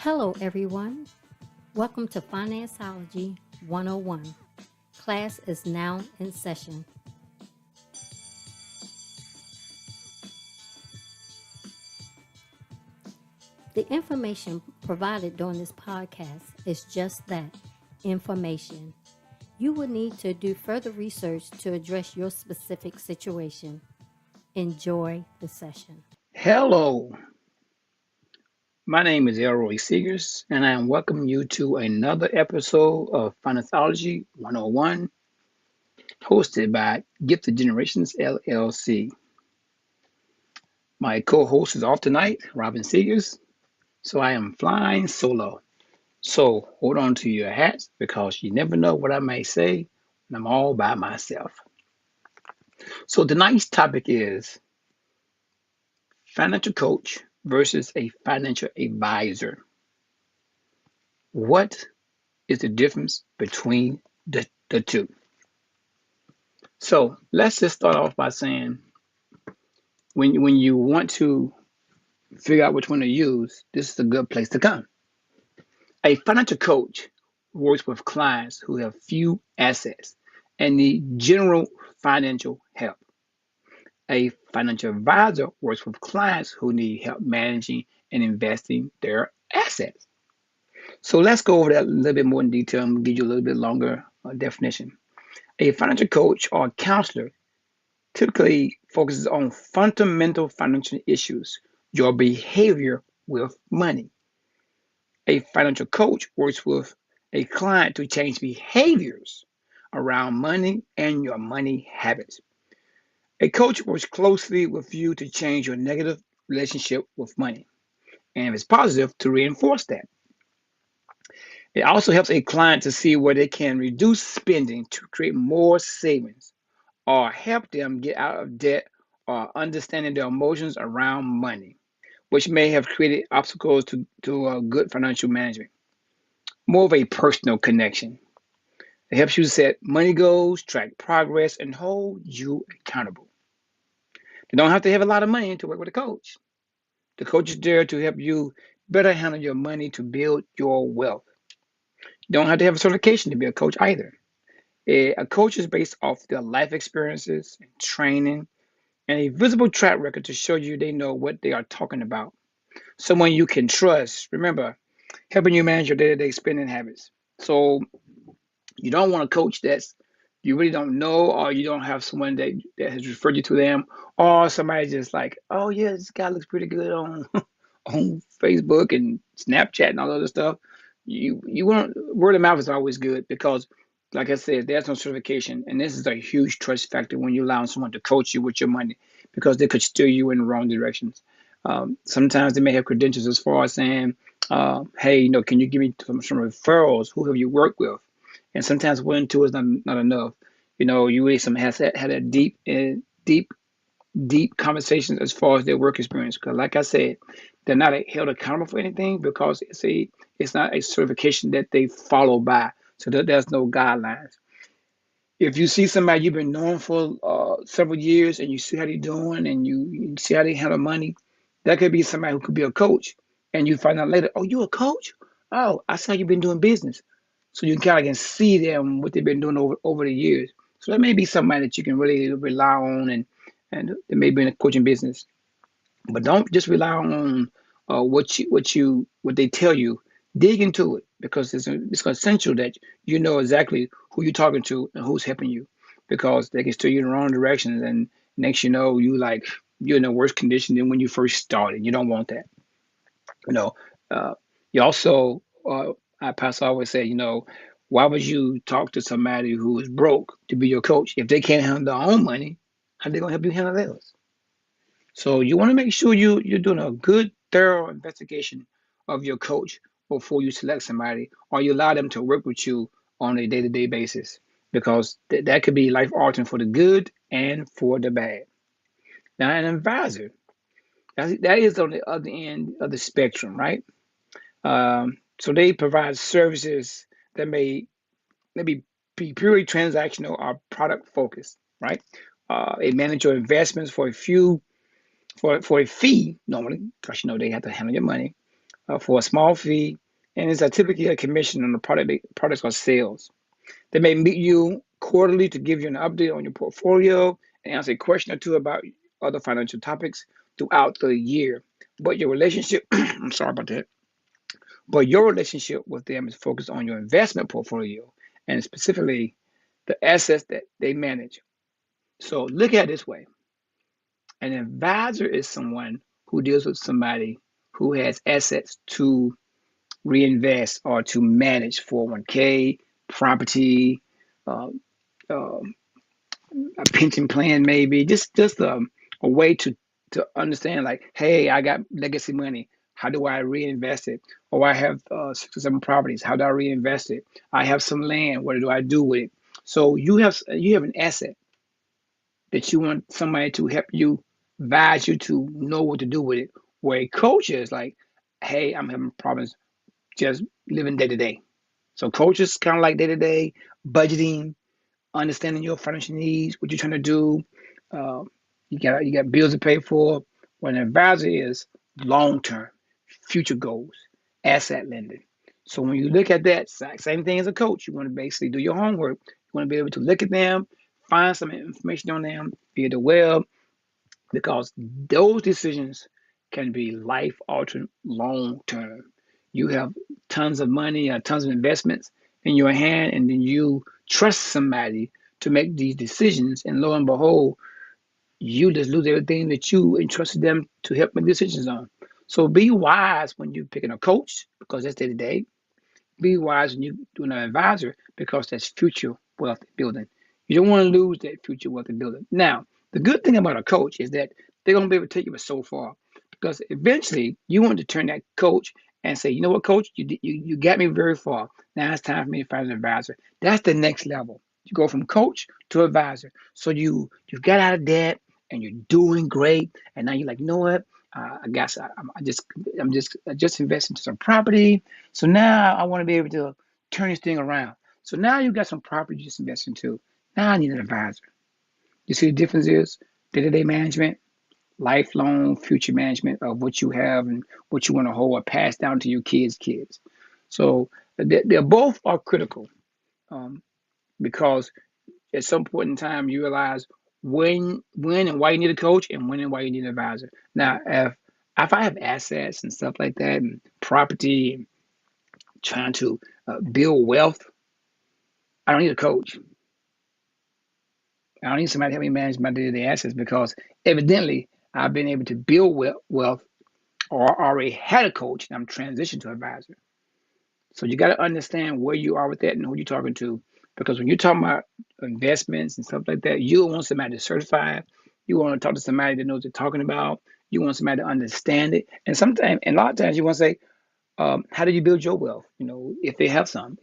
Hello, everyone. Welcome to Financeology 101. Class is now in session. The information provided during this podcast is just that information. You will need to do further research to address your specific situation. Enjoy the session. Hello, my name is Elroy Seegers, and I am welcoming you to another episode of Financeology 101, hosted by Gifted Generations LLC. My co host is off tonight, Robin Seegers, so I am flying solo. So hold on to your hats because you never know what I may say when I'm all by myself. So tonight's topic is financial coach versus a financial advisor. What is the difference between the two? So let's just start off by saying when you want to figure out which one to use, this is a good place to come. A financial coach works with clients who have few assets and need general financial help. A financial advisor works with clients who need help managing and investing their assets. So let's go over that a little bit more in detail and give you a little bit longer definition. A financial coach or counselor typically focuses on fundamental financial issues, your behavior with money. A financial coach works with a client to change behaviors around money and your money habits. A coach works closely with you to change your negative relationship with money, and if it's positive, to reinforce that. It also helps a client to see where they can reduce spending to create more savings or help them get out of debt or understanding their emotions around money, which may have created obstacles to good financial management. More of a personal connection. It helps you set money goals, track progress, and hold you accountable. You don't have to have a lot of money to work with a coach. The coach is there to help you better handle your money to build your wealth. You don't have to have a certification to be a coach either. A coach is based off their life experiences and training and a visible track record to show you they know what they are talking about. Someone you can trust. Remember, helping you manage your day-to-day spending habits. So you don't want a coach that's you really don't know, or you don't have someone that has referred you to them, or somebody just like, oh yeah, this guy looks pretty good on on Facebook and Snapchat and all that other stuff. You want word of mouth is always good because, like I said, there's no certification, and this is a huge trust factor when you allow someone to coach you with your money because they could steer you in the wrong directions. Sometimes they may have credentials as far as saying, "Hey, can you give me some referrals? Who have you worked with?" And sometimes one and two is not enough. You really some has had a deep conversations as far as their work experience. Because, like I said, they're not held accountable for anything because it's not a certification that they follow by. So there's no guidelines. If you see somebody you've been knowing for several years and you see how they're doing and you see how they handle money, that could be somebody who could be a coach. And you find out later, oh, you a coach? Oh, I saw you've been doing business. So you kind of can see them what they've been doing over the years. So that may be somebody that you can really rely on and they may be in a coaching business. But don't just rely on what they tell you. Dig into it because it's essential that you know exactly who you're talking to and who's helping you, because they can steer you in the wrong directions and next you're in a worse condition than when you first started. You don't want that. You know, uh, you also our pastor always say, why would you talk to somebody who is broke to be your coach if they can't handle their own money? How they gonna help you handle theirs? So you want to make sure you're doing a good, thorough investigation of your coach before you select somebody, or you allow them to work with you on a day-to-day basis, because that could be life altering for the good and for the bad. Now, an advisor, that is on the other end of the spectrum, right? So they provide services that may maybe be purely transactional or product focused, right? They manage your investments for a fee normally, because they have to handle your money. for a small fee, and it's typically a commission on the products or sales. They may meet you quarterly to give you an update on your portfolio and answer a question or two about other financial topics throughout the year. But your relationship, I'm sorry about that, but your relationship with them is focused on your investment portfolio and specifically the assets that they manage. So look at it this way: an advisor is someone who deals with somebody who has assets to reinvest or to manage 401k, property, uh, uh, a pension plan, maybe just a way to understand, like, hey, I got legacy money. How do I reinvest it? Or I have 6 or 7 properties. How do I reinvest it? I have some land. What do I do with it? So you have an asset that you want somebody to help you, advise you to know what to do with it. Where a coach is like, hey, I'm having problems just living day to day. So coach is kind of like day to day budgeting, understanding your financial needs, what you're trying to do. Uh, you got bills to pay for. When an advisor is long term, future goals, asset lending. So when you look at that, same thing as a coach, you want to basically do your homework. You want to be able to look at them, find some information on them via the web, because those decisions can be life altering long term. You have tons of money or tons of investments in your hand, and then you trust somebody to make these decisions, and lo and behold, you just lose everything that you entrusted them to help make decisions on. So be wise when you're picking a coach, because that's day to day. Be wise when you're doing an advisor, because that's future wealth building. You don't want to lose that future wealth building. Now, the good thing about a coach is that they're going to be able to take you so far, because eventually you want to turn that coach and say, you know what, coach, you got me very far. Now it's time for me to find an advisor. That's the next level. You go from coach to advisor. So you got out of debt and you're doing great, and now you're like, you know what? I guess I just invested into some property, so now I want to be able to turn this thing around. So now you got some property you just invest into. Now I need an advisor. You see the difference is day-to-day management, lifelong future management of what you have and what you want to hold or pass down to your kids. So they both are critical, um, because at some point in time you realize when and why you need a coach, and when and why you need an advisor. Now, if I have assets and stuff like that and property and trying to build wealth, I don't need a coach. I don't need somebody to help me manage my day-to-day assets, because evidently I've been able to build wealth, or already had a coach, and I'm transitioned to advisor. So you got to understand where you are with that and who you're talking to, because when you're talking about investments and stuff like that, you want somebody to certify it. You want to talk to somebody that knows what they're talking about. You want somebody to understand it. And a lot of times, you want to say, how do you build your wealth? If they have some,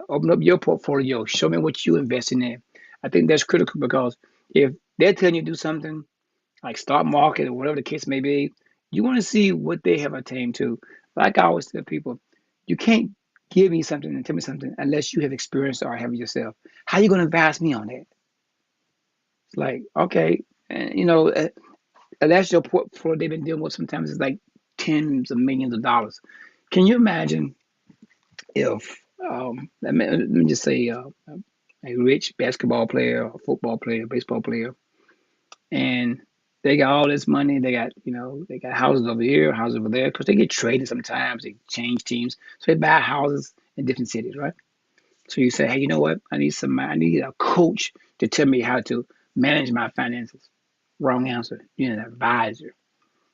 open up your portfolio, show me what you investing in. I think that's critical, because if they're telling you to do something like stock market or whatever the case may be, you want to see what they have attained to. Like I always tell people, you can't give me something and tell me something unless you have experienced or have it yourself. How are you going to advise me on that? It's like, okay, and, that's your portfolio they've been dealing with. Sometimes it's like tens of millions of dollars. Can you imagine if, let me just say, a rich basketball player, a football player, baseball player, and they got all this money. They got houses over here, houses over there, because they get traded sometimes. They change teams, so they buy houses in different cities, right? So you say, hey, you know what? I need a coach to tell me how to manage my finances. Wrong answer. You need an advisor,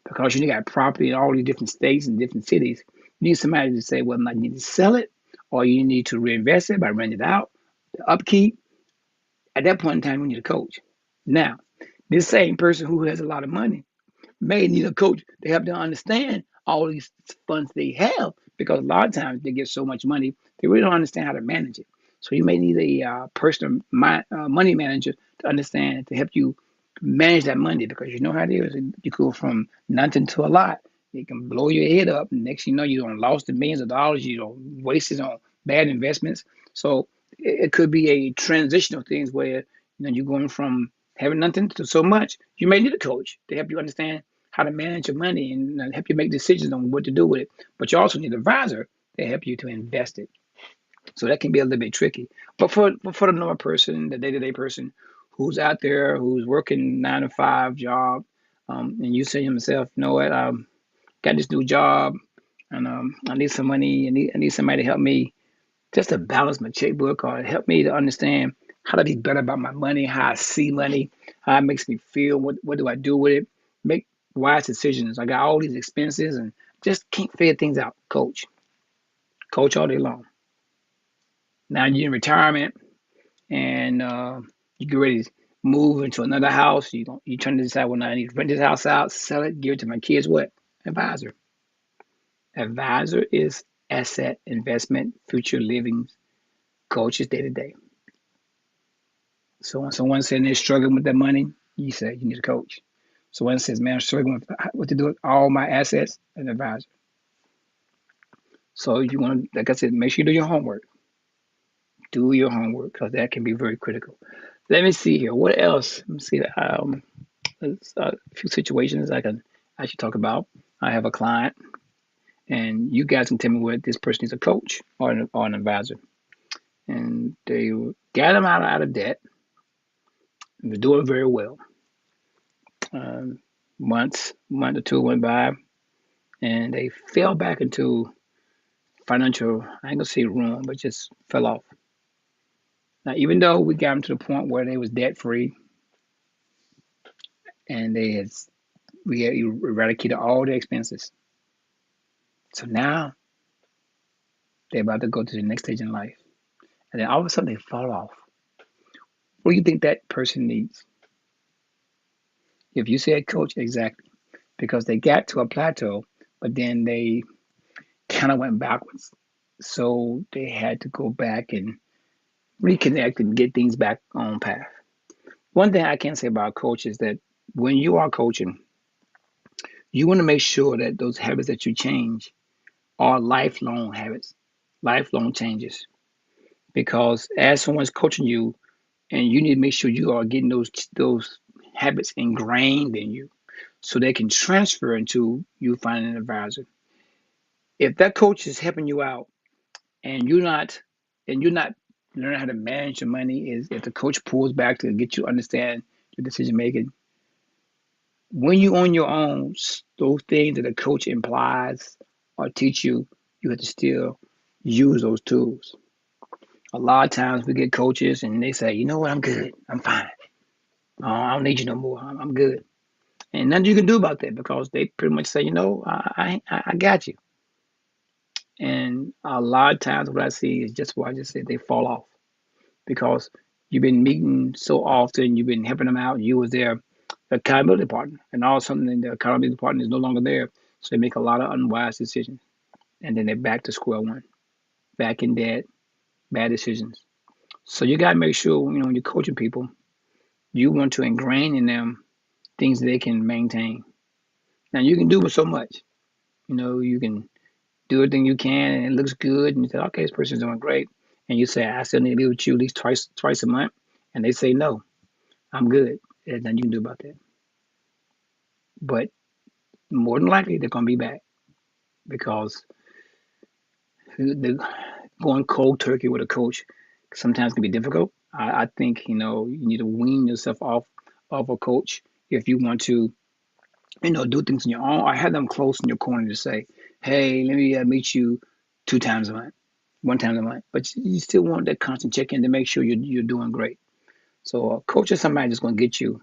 because you got property in all these different states and different cities. You need somebody to say whether or not you need to sell it, or you need to reinvest it by renting it out, the upkeep. At that point in time, you need a coach. Now, this same person who has a lot of money may need a coach to help them understand all these funds they have, because a lot of times they get so much money, they really don't understand how to manage it. So you may need a personal money manager to understand, to help you manage that money, because you know how it is. You go from nothing to a lot. It can blow your head up. And next thing you know, you don't lost the millions of dollars. You don't wasted on bad investments. So it could be a transitional things where you're going from having nothing to so much. You may need a coach to help you understand how to manage your money and help you make decisions on what to do with it. But you also need an advisor to help you to invest it. So that can be a little bit tricky. But for the normal person, the day-to-day person who's out there, who's working 9 to 5 job, and you say to yourself, you know what, got this new job, and I need some money. I need somebody to help me just to balance my checkbook or help me to understand how to be better about my money, how I see money, how it makes me feel, what do I do with it, make wise decisions. I got all these expenses and just can't figure things out. Coach all day long. Now you're in retirement and you get ready to move into another house. You trying to decide, well, now I need to rent this house out, sell it, give it to my kids. What? Advisor. Advisor is asset investment, future living. Coach is day to day. So when someone says they're struggling with their money, you say you need a coach. So when it says, man, I'm struggling with what to do with all my assets, an advisor. So if you want to, like I said, make sure you do your homework. Do your homework because that can be very critical. Let me see here. What else? Let me see. There's a few situations I should talk about. I have a client, and you guys can tell me whether this person is a coach or an advisor. And they got him out of debt. And they're doing very well. Um, month or two went by, and they fell back into financial, I ain't gonna say ruin, but just fell off. Now, even though we got them to the point where they was debt free and we had eradicated all the expenses, so now they're about to go to the next stage in life, and then all of a sudden they fall off. What do you think that person needs? If you say a coach, exactly, because they got to a plateau, but then they kind of went backwards, so they had to go back and reconnect and get things back on path. One thing I can say about coach is that when you are coaching, you want to make sure that those habits that you change are lifelong habits, lifelong changes. Because as someone's coaching you, and you need to make sure you are getting those habits ingrained in you, so they can transfer into you finding an advisor. If that coach is helping you out, and you're not learning how to manage your money, is if the coach pulls back to get you to understand your decision making, when you on your own, those things that a coach implies or teach you, you have to still use those tools. A lot of times we get coaches and they say, you know what, I'm good, I'm fine. Oh, I don't need you no more. I'm good. And nothing you can do about that because they pretty much say, I got you. And a lot of times what I see is just what I just said, they fall off because you've been meeting so often, you've been helping them out, you was their accountability partner, and all of a sudden the accountability partner is no longer there, so they make a lot of unwise decisions, and then they're back to square one, back in debt, bad decisions. So you got to make sure when you're coaching people, you want to ingrain in them things that they can maintain. Now you can do it so much. You can do everything you can, and it looks good, and you say, okay, this person's doing great, and you say, I still need to be with you at least twice a month, and they say no, I'm good. There's nothing you can do about that. But more than likely, they're gonna be back because the going cold turkey with a coach sometimes can be difficult. I think you need to wean yourself off of a coach if you want to do things on your own, or have them close in your corner to say, hey, let me meet you 2 times a month, 1 time a month. But you still want that constant check in to make sure you're doing great. So a coach is somebody that's going to get you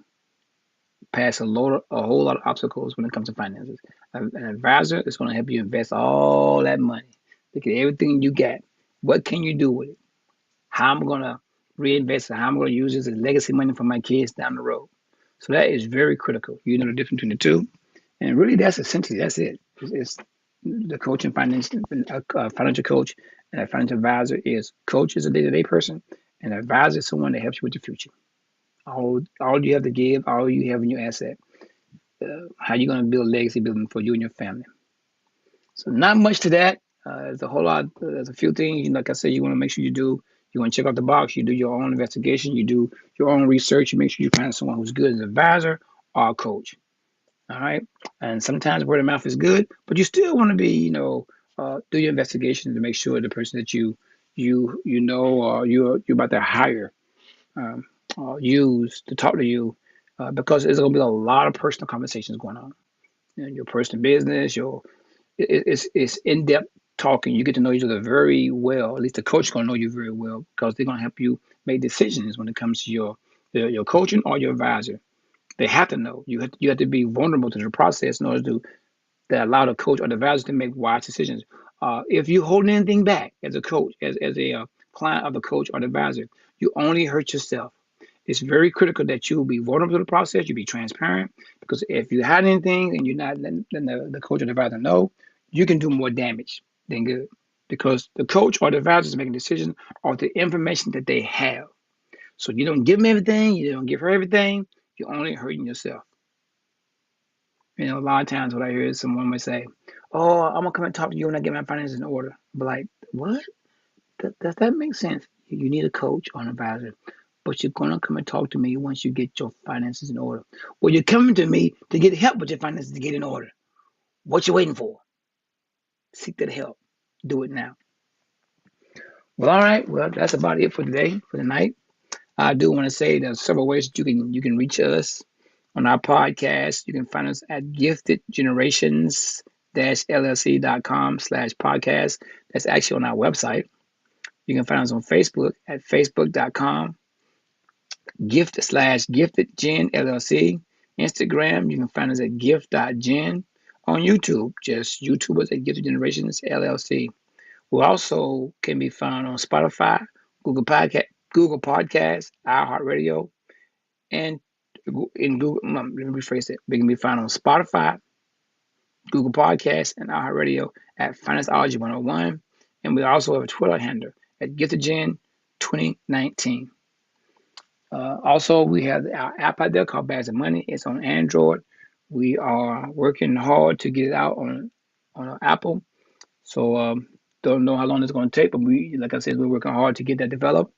past a whole lot of obstacles when it comes to finances. An advisor is going to help you invest all that money. Look at everything you got. What can you do with it? How am I going to reinvest it? How am I going to use this as legacy money for my kids down the road? So that is very critical. You know the difference between the two. And really, that's essentially, that's it. It's the coaching financial coach and a financial advisor is coach is a day-to-day person, and an advisor is someone that helps you with the future. All you have to give, all you have in your asset, how you going to build legacy building for you and your family. So not much to that. There's a whole lot. There's a few things. Like I said, you want to make sure you do. You want to check out the box. You do your own investigation. You do your own research. You make sure you find someone who's good as an advisor or a coach. All right. And sometimes word of mouth is good, but you still want to be, do your investigation to make sure the person that you know or you're about to hire um, use to talk to you, because there's going to be a lot of personal conversations going on. Your personal business, it's in depth talking. You get to know each other very well. At least the coach is going to know you very well because they're going to help you make decisions when it comes to your coaching or your advisor. They have to know. You have to be vulnerable to the process in order to allow the coach or the advisor to make wise decisions. If you hold anything back as a coach, as a client of the coach or the advisor, you only hurt yourself. It's very critical that you be vulnerable to the process, you be transparent, because if you hide anything and you're not letting the coach or the advisor know, you can do more damage than good. Because the coach or the advisor is making decisions off the information that they have. So you don't give them everything, you don't give her everything, you're only hurting yourself. A lot of times what I hear is someone would say, "Oh, I'm gonna come and talk to you when I get my finances in order." But like, what? Does that make sense? You need a coach or an advisor, but you're gonna come and talk to me once you get your finances in order. Well, you're coming to me to get help with your finances to get in order. What you waiting for? Seek that help. Do it now. Well, all right. Well, that's about it for today, for the night. I do want to say there's several ways that you can reach us on our podcast. You can find us at giftedgenerations-llc.com/podcast. That's actually on our website. You can find us on Facebook at facebook.com gift/giftedgen LLC. Instagram, you can find us at gift.gen. On YouTube, just YouTube us at Gifted Generations LLC. We also can be found on Spotify, Google Podcasts, iHeartRadio, and in Google. Let me rephrase it. We can be found on Spotify, Google Podcasts, and iHeartRadio at Financeology 101. And we also have a Twitter handle at GiftedGen 2019. Also, we have our app out there called Bags of Money. It's on Android. We are working hard to get it out on Apple. So don't know how long it's going to take, but like I said, we're working hard to get that developed.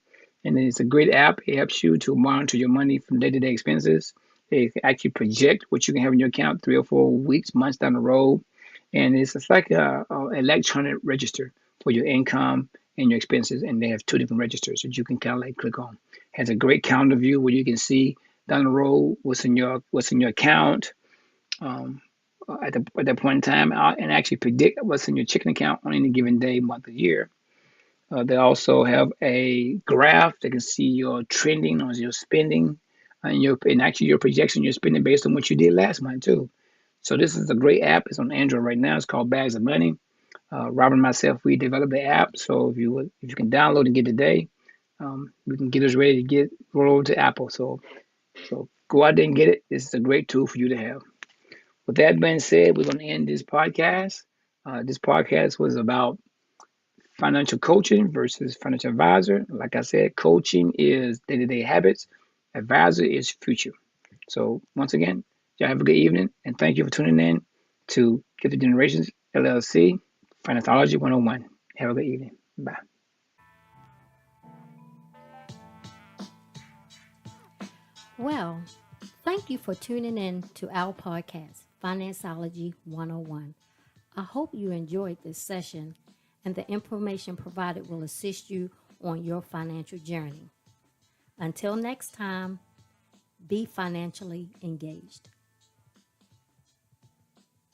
And it's a great app. It helps you to monitor your money from day-to-day expenses. It can actually project what you can have in your account 3 or 4 weeks, months down the road. And it's like a electronic register for your income and your expenses. And they have two different registers that you can kind of like click on. It has a great calendar view where you can see down the road what's in your account. Um, at that point in time, and actually predict what's in your checking account on any given day, month, or year. They also have a graph that can see your trending on your spending and actually your projection, your spending based on what you did last month too. So this is a great app. It's on Android right now. It's called Bags of Money. Robert and myself, we developed the app. So if you can download and get it today, we can get us ready to get roll over to Apple. So go out there and get it. This is a great tool for you to have. With that being said, we're going to end this podcast. This podcast was about financial coaching versus financial advisor. Like I said, coaching is day-to-day habits. Advisor is future. So once again, y'all have a good evening, and thank you for tuning in to Gifted Generations LLC, Financeology 101. Have a good evening. Bye. Well, thank you for tuning in to our podcast, Financeology 101. I hope you enjoyed this session and the information provided will assist you on your financial journey. Until next time, be financially engaged.